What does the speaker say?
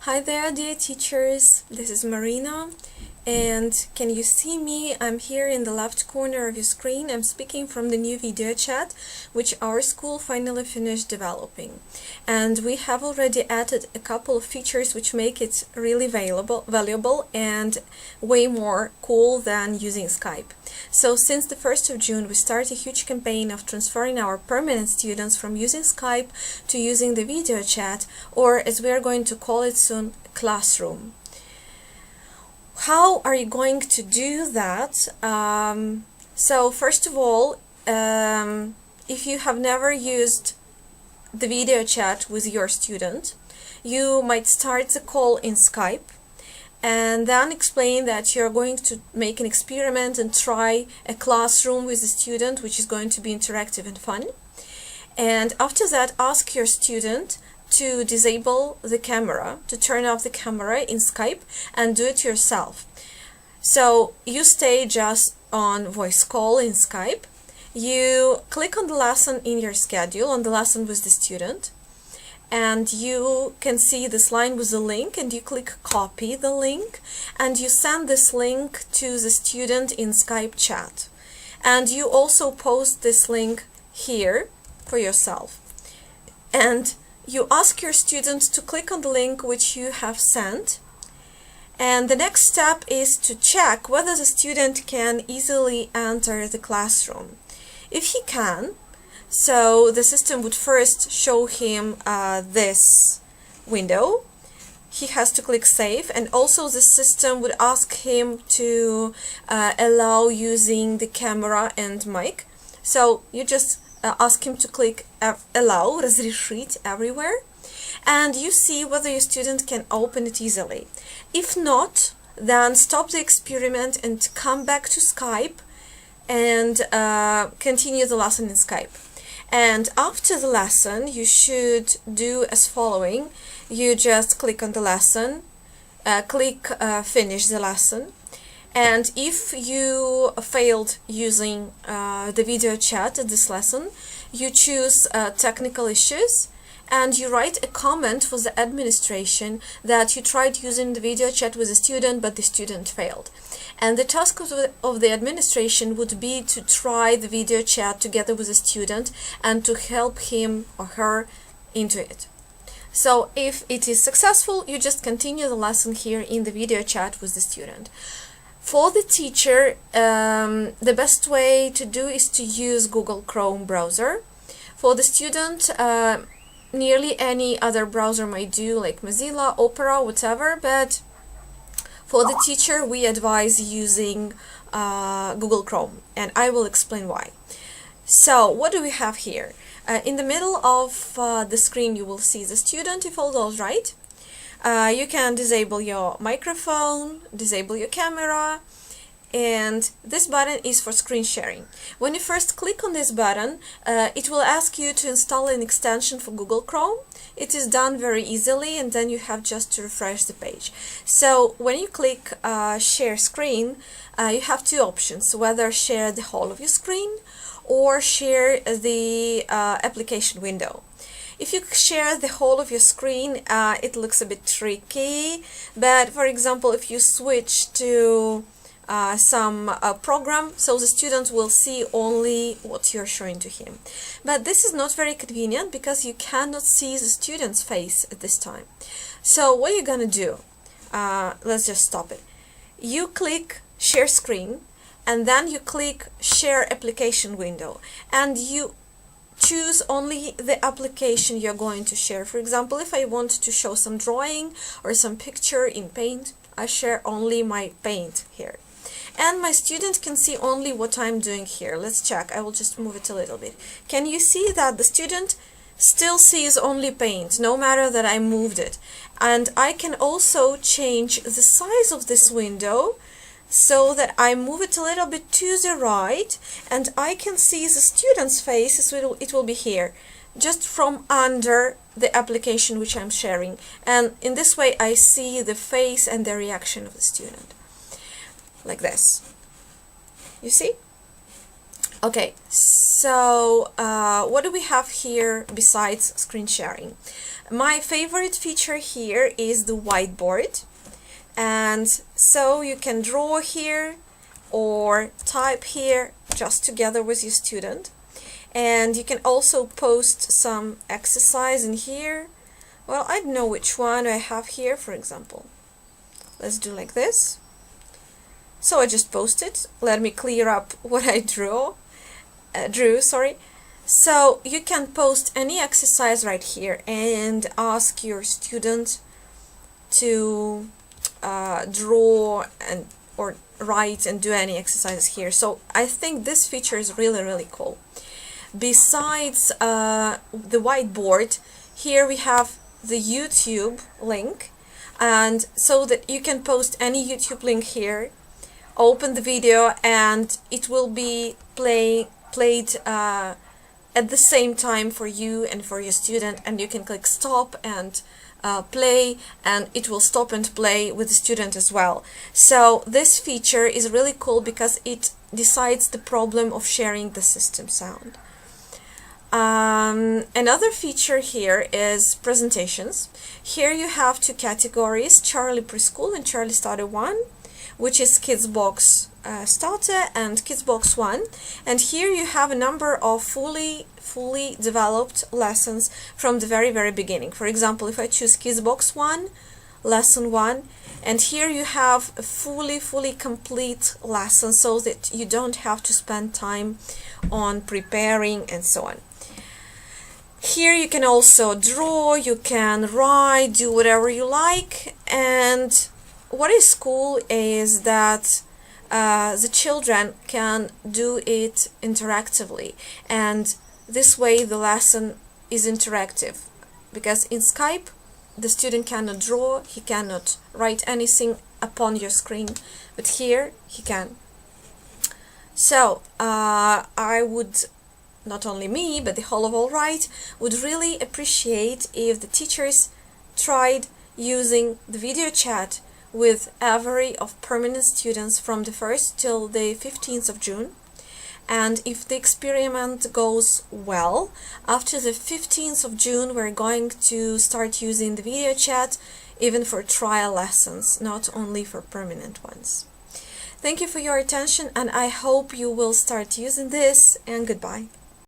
Hi there, dear teachers. This is Marina, and can you see me? I'm here in the left corner of your screen. I'm speaking from the new video chat, which our school finally finished developing. And we have already added a couple of features which make it really valuable and way more cool than using Skype. So since the 1st of June, we started a huge campaign of transferring our permanent students from using Skype to using the video chat, or as we are going to call it soon, classroom. How are you going to do that? So first of all, if you have never used the video chat with your student, you might start the call in Skype and then explain that you're going to make an experiment and try a classroom with the student, which is going to be interactive and fun. And after that, ask your student to disable the camera, to turn off the camera in Skype, and do it yourself. So you stay just on voice call in Skype. You click on the lesson in your schedule, on the lesson with the student, and you can see this line with the link, and you click copy the link, and you send this link to the student in Skype chat. And you also post this link here for yourself. And you ask your student to click on the link which you have sent, and the next step is to check whether the student can easily enter the classroom. If he can, so the system would first show him this window. He has to click save, and also the system would ask him to allow using the camera and mic. So you just ask him to click allow, разрешить everywhere, and you see whether your student can open it easily. If not, then stop the experiment and come back to Skype and continue the lesson in Skype. And after the lesson, you should do as following. You just click on the lesson, click finish the lesson. And if you failed using the video chat at this lesson, you choose technical issues, and you write a comment for the administration that you tried using the video chat with a student, but the student failed. And the task of the administration would be to try the video chat together with the student and to help him or her into it. So if it is successful, you just continue the lesson here in the video chat with the student. For the teacher, the best way to do is to use Google Chrome browser. For the student, nearly any other browser might do, like Mozilla, Opera, whatever, but for the teacher, we advise using Google Chrome, and I will explain why. So what do we have here? In the middle of the screen, you will see the student, if all goes right. You can disable your microphone, disable your camera, and this button is for screen sharing. When you first click on this button, it will ask you to install an extension for Google Chrome. It is done very easily, and then you have just to refresh the page. So when you click share screen, you have two options: whether share the whole of your screen or share the application window. If you share the whole of your screen, it looks a bit tricky, but for example, if you switch to some program, so the student will see only what you're showing to him. But this is not very convenient because you cannot see the student's face at this time. So what you're gonna do, let's just stop it. You click share screen, and then you click share application window, and you choose only the application you're going to share. For example, if I want to show some drawing or some picture in Paint, I share only my Paint here. And my student can see only what I'm doing here. Let's check. I will just move it a little bit. Can you see that the student still sees only Paint, no matter that I moved it? And I can also change the size of this window so that I move it a little bit to the right, and I can see the student's face, so it will be here, just from under the application which I'm sharing. And in this way, I see the face and the reaction of the student. Like this. You see? Okay, so what do we have here besides screen sharing? My favorite feature here is the whiteboard, and so you can draw here or type here just together with your student, and you can also post some exercise in here. Well, I don't know which one I have here, for example. Let's do like this. So I just posted. Let me clear up what I drew. So you can post any exercise right here and ask your student to draw and or write and do any exercises here. So I think this feature is really cool. Besides the whiteboard, here we have the YouTube link, and so that you can post any YouTube link here, open the video, and it will be played at the same time for you and for your student, and you can click stop and play, and it will stop and play with the student as well. So this feature is really cool because it decides the problem of sharing the system sound. Another feature here is presentations. Here you have two categories, Charlie Preschool and Charlie Starter 1, which is Kids Box Starter and Kids Box 1. And here you have a number of fully developed lessons from the very beginning. For example, if I choose Kids Box 1, Lesson 1, and here you have a fully complete lesson, so that you don't have to spend time on preparing and so on. Here you can also draw, you can write, do whatever you like, and what is cool is that the children can do it interactively, and this way the lesson is interactive, because in Skype the student cannot draw, he cannot write anything upon your screen, but here he can. So I would, not only me, but the whole of Alright, would really appreciate if the teachers tried using the video chat with every of permanent students from the 1st till the 15th of June. And if the experiment goes well, after the 15th of June we're going to start using the video chat even for trial lessons, not only for permanent ones. Thank you for your attention, and I hope you will start using this, and goodbye.